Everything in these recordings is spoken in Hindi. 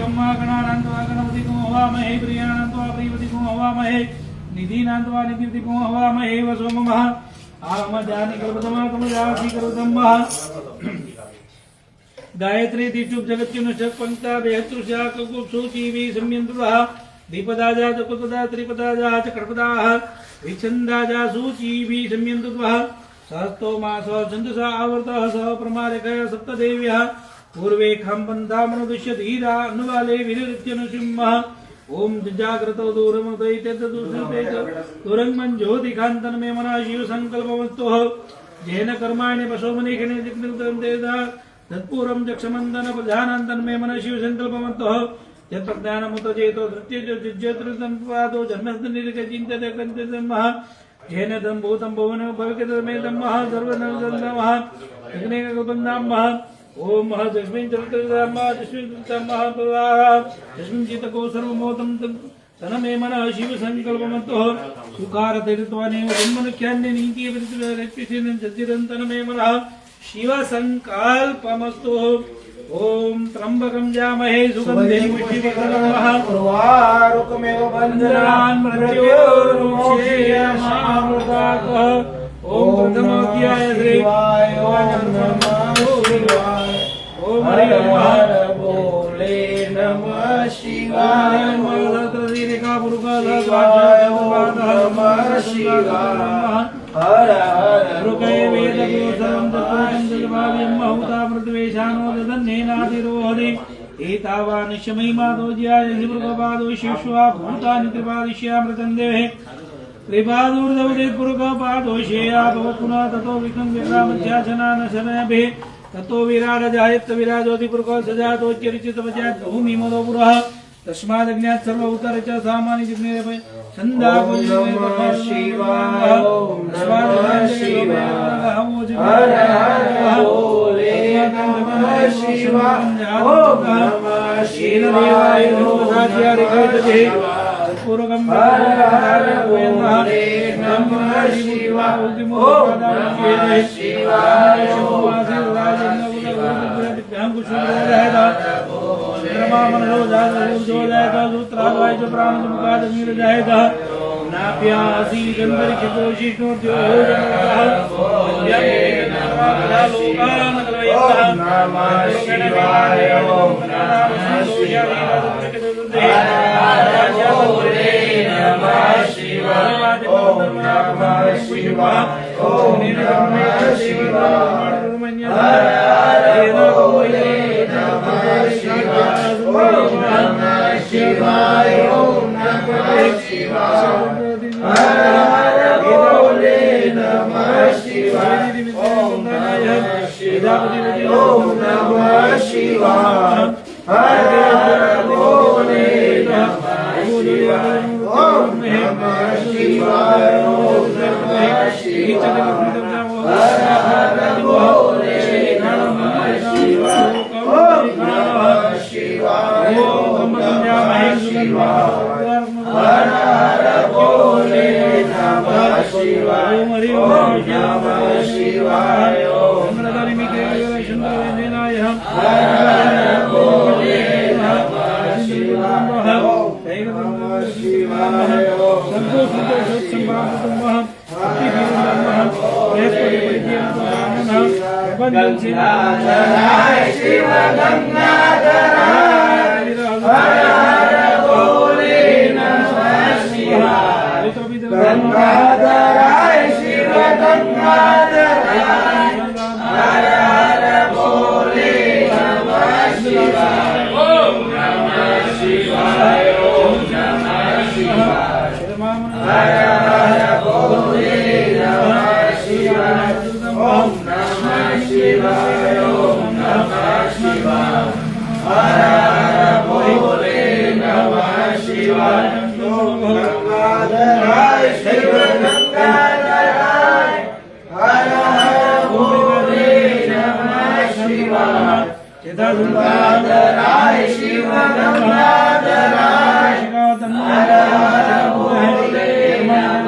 ब्रह्मा गणानान्त्वा गणपतिगुं हवामहे प्रियाणान्त्वा प्रियपतिगुं हवामहे निधीनान्त्वा निधिपतिगुं हवामहे वसोमः आमजानि कल्पतमा कमजाति कल्पतमः गायत्री तिष्ठुप जगत्युनुषक पंक्ता बेहतृषा ककुप सूचीवी सम्यन्तुः दीपदाजा चतुर्पदा त्रिपदाजा चक्रपदाः विच्छन्दाजा सूचीवी सम्यन्तुः सहस्तो मास छन्दसा आवर्तः सह प्रमारकः सप्तदेव्यः पूर्वे खाम्पन्थामनुदुष्य धीरा अनुवाले विनिरुच्यनुसिंहः ओम जाग्रतो दूरमतैतदुसुतेत तुरंगमञ्ज्योतिकान्तन मे मना शिव संकल्पवस्तुः जेन कर्माणि पशोमनिखिने जिग्निर्दन्तेदा तत्पूर्वं चक्षमन्दन प्रधानान्तन मे मना शिव संकल्पवस्तुः यत्प्रज्ञानमुतचेतो धृत्यजुज्यतृतम्पादो जन्मस्थनिर्गचिन्तते कञ्चितमः जेन दं भूतं भुवनो भविकतमे दम्मः सर्वनन्दमः यज्ञेकल्पन्दामः ओम महदस्मिन् चरित्रधामः तस्मिन् तमः भवाः तस्मिन् चित्तको सर्वमोदं तनमे मनः शिव संकल्पमन्तः सुकारतीर्थवानेव जन्मनुख्यान्य नीतिः प्रतिरक्षितं चतिरन्तनमे मनः शिव संकल्पमस्तु ओम त्र्यंबकं जामहे सुगन्धिं पुष्टिवर्धनमः उर्वारुकमेव बन्धनान् मृत्योर्मुक्षेयमामृताकः ओम प्रथमोऽध्याय श्रीवाय नमः शिवाय ओम हर बोले नमः शिवाय मलत्रदीरिका पुरुषाय नमः शिवाय हर हर रुकय वेद गोसरं तत्त्वं जगभाव्यं महूता प्रतिवेशानो ददन्नेनातिरोहदे एतावानिशमहिमादो ज्याय शिवृगपादो शिश्वा भूतानि त्रिपादिश्यामृतन्देः त्रिपादूर्धवदेत्पुरुगपादोषेया भवत्पुनः ततो विक्रम विक्रामध्यासनानशनभिः ततो विराडजायत्त विराजोतिपुरुगो सजातोच्चरिचितवचात् भूमिमदो पुरः तस्मादज्ञात् सर्व उतर च सामान्य जिग्ने छन्दाको शिवाय ओम नमः शिवाय हर हर बोले नमः शिवाय ओम नमः शिवाय ओम पूर्वगम हर हर बोले नमः शिवाय ओम नमः शिवाय ब्रह्मामनो जातो जायता सूत्रावाय जो प्राण मुखाद मीर जायता नाप्यासी गंधर्षितो द्योजनः लोकान कलयता नमः शिवाय ओम नमः शिवाय ओम नमः शिवाय ओम नमः शिवाय शिवाय ओम नमः शिवाय हर हर बोले नमः शिवाय ओम नमः शिवाय ओम नमः शिवाय हर हर बोले नमः शिवाय ओम नमः शिवाय ओम नमः शिवाय हर हर बोले नमः शिवाय ओम नमः शिवाय ओम नमः शिवाय हर हर बोले नमः शिवाय ओम नमः शिवाय ओम हर हर बोले नमः शिवाय ओम नमः शिवाय गंगाधराय शिव गंगाधराय हर हर बोले नमः शिवाय गंगाधराय शिव गंगाधराय हर हर बोले नमः शिवाय ओम नमः शिवाय ओम नमः शिवाय हर हर बोले नमः शिवाय ओम नमः शिवाय ओम नमः शिवाय हर हर बोले नमः शिवाय ओम गंगाधराय शिव गंगाधराय हर हर बोले नमः शिवाय गंगाधराय शिव गंगाधराय हर हर बोले नमः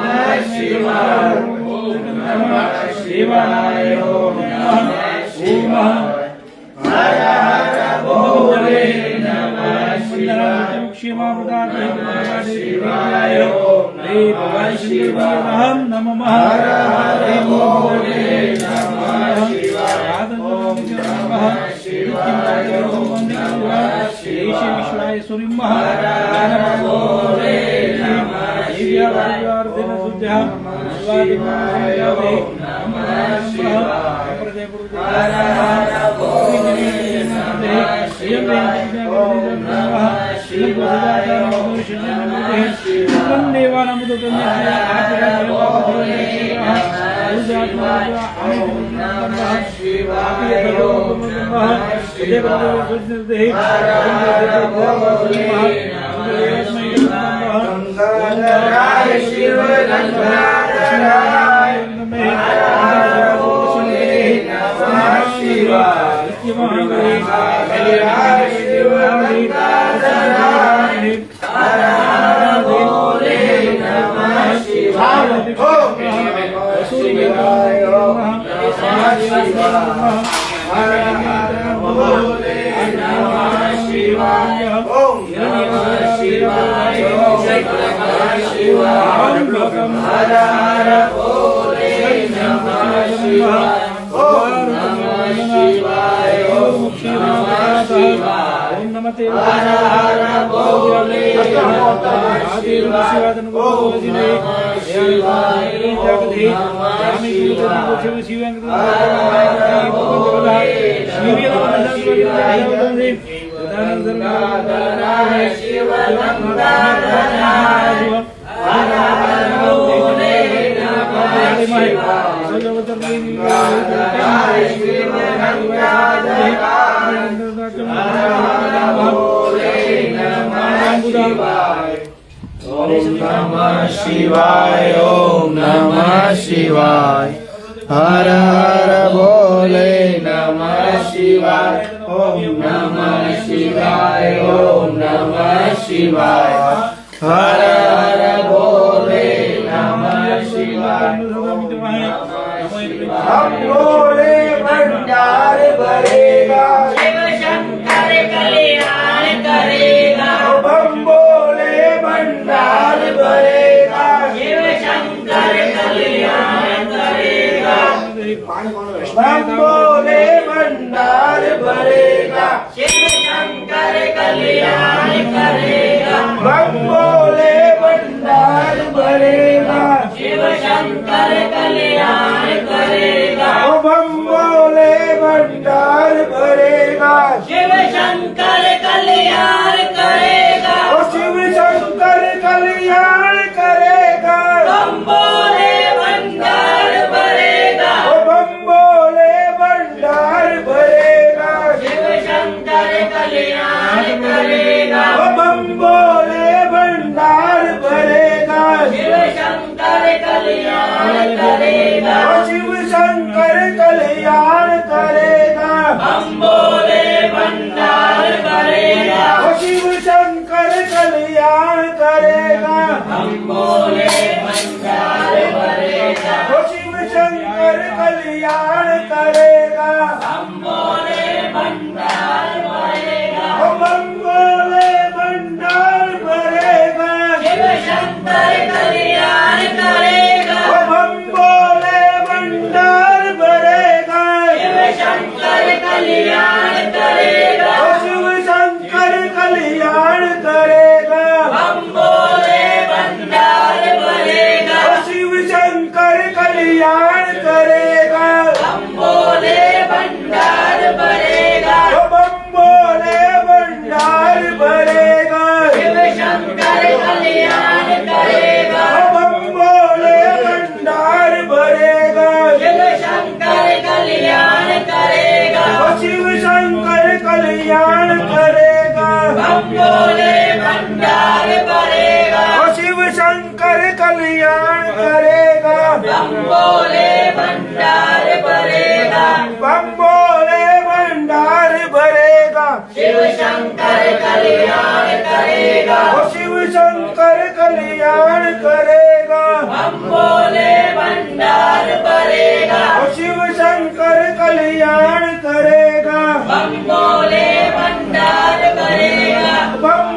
करेगा।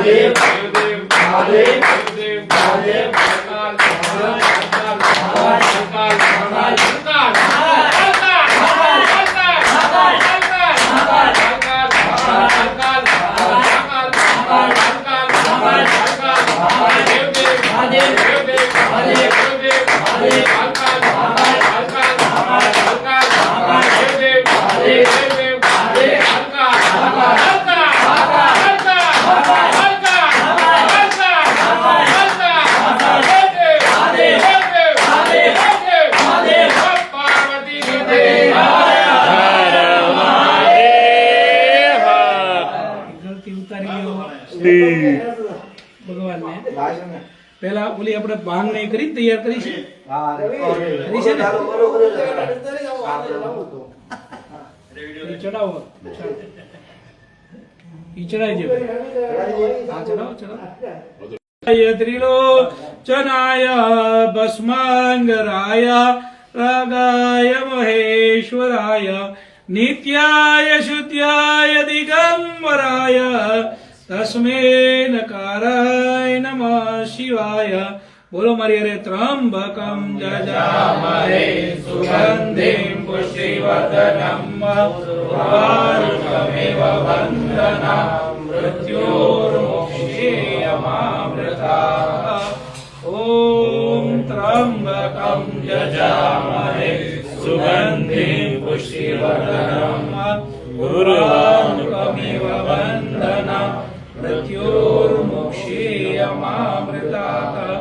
મહાદેવ દેવદેવ મહાદેવ દેવદેવ મહાદેવ કાલ કાલ કાલ ભગવાન ને પેલા ઓલી આપણે ભાંગ ને કરી તૈયાર કરી છે ચડાવો ચડાઈ જાય ત્રિલોચનાય ભસ્માંગરાય રાગાય મહેશ્વરાય નિત્યાય શુદ્ધાય દિગંબરાય તસ્મે નકારાય નમઃ શિવાય. બોલો મારી અરે ત્રંબકમ જજામહે સુગંધિમ પુષ્ટિવર્ધનમ ઉર્વારુકમિવ વંદના મૃત્યોર્મુક્ષીયમામૃતા. ઓમ ત્રંબકમ જજામહે સુગંધિમ પુષ્ટિવર્ધનમ ઉર્વારુકમિવ વંદના મૃત્યોર્મુક્ષીયમામૃતા.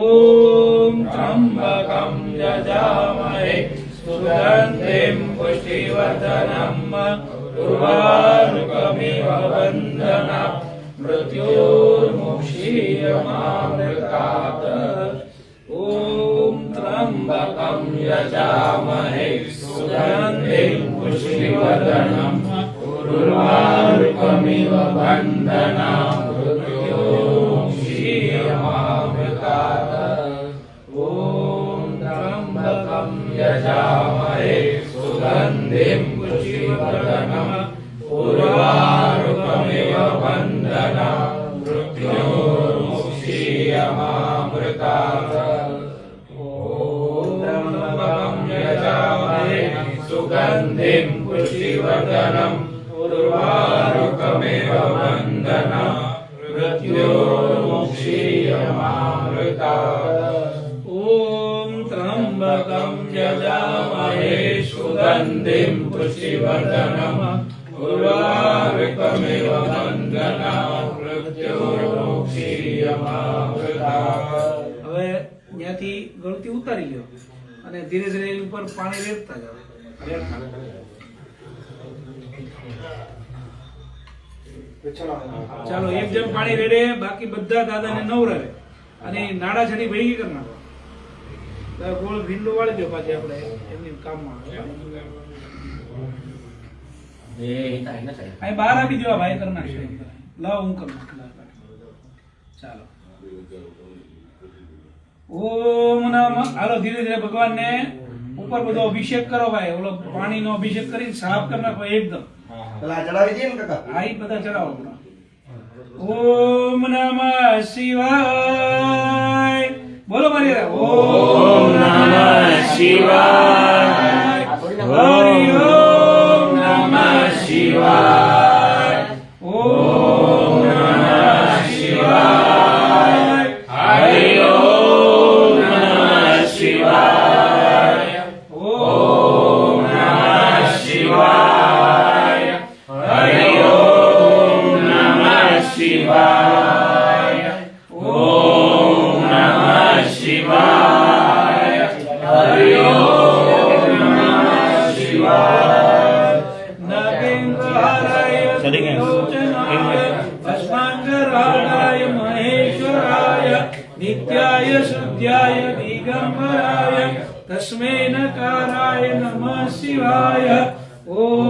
ઓમ ત્રંબકમ જજામહે સુગંધિમ પુષ્ટિવર્ધનમ ઉર્વારુકમિવ વંદના મૃત્યોર્મુક્ષીયમામૃતાત. ઓમ ત્રંબકમ યજામહે સુગંધિમ પુષ્ટિવર્ધનમ ઉર્વારુકમિવ વંદના મૃત્યોર્મુક્ષીયમામૃતાત. ઓમ ત્રંબકમ યજામહે સુગંધિમ પુષ્ટિવર્ધનમ ઉર્વારુકમિવ વંદના મૃત્યોર્મુક્ષીયમામૃતાત. ઓમ ત્રંબકમ યજામહે સુગંધિમ પુષ્ટિવર્ધનમ ઉર્વારુકમિવ વંદના મૃત્યોર્મુક્ષીયમામૃતાત. ઓમ ત્રંબકમ યજામહે સુગંધિમ પુષ્ટિવર્ધનમ ઉર્વારુકમિવ વંદના મૃત્યોર્મુક્ષીયમામૃતાત. હવે ત્યાંથી ગળતી ઉતારી લ્યો અને ધીરે ધીરે એની ઉપર પાણી રેડતા જાઓ. ચાલો એક જણ પાણી રેડે, બાકી બધા દાદાને નવરાવે અને નાડા છડી ભેગી કરી નાખો. ગોળ ભીંડું વાળી દો પાછી આપણે એમની કામમાં અહીં બહાર આપી દેવા ભાઈ કરી નાખશે. લાવ હું કરી નાખ. ચાલો ઓમ નમઃ. હાલો ધીરે ધીરે ભગવાનને ઉપર બધો અભિષેક કરો ભાઈ. ઓલો પાણીનો અભિષેક કરીને સાફ કરી નાખો એકદમ. પેલા ચડાવી દઈએ ને કાકા. હા ઈ બધા ચડાવો. ઓમ નમઃ શિવાય. બોલો મારી રે. ઓમ નમઃ શિવાય. હરિ ઓમ નમઃ શિવાય. ઓમ નમઃ શિવાય. હરિ ઓમ નમઃ શિવાય. ઓમ નમઃ શિવાય. હરિ ઓમ નમઃ શિવાય. ઓમ નમઃ શિવાય. હરિ ઓમ નમઃ શિવાય. નગેન્દ્રહારાય ત્રિલોચનાય ભસ્માંગરાય મહેશ્વરાય નિત્યાય શુદ્ધાય દિગંબરાય તસ્મે નકારાય નમઃ શિવાય. ઓમ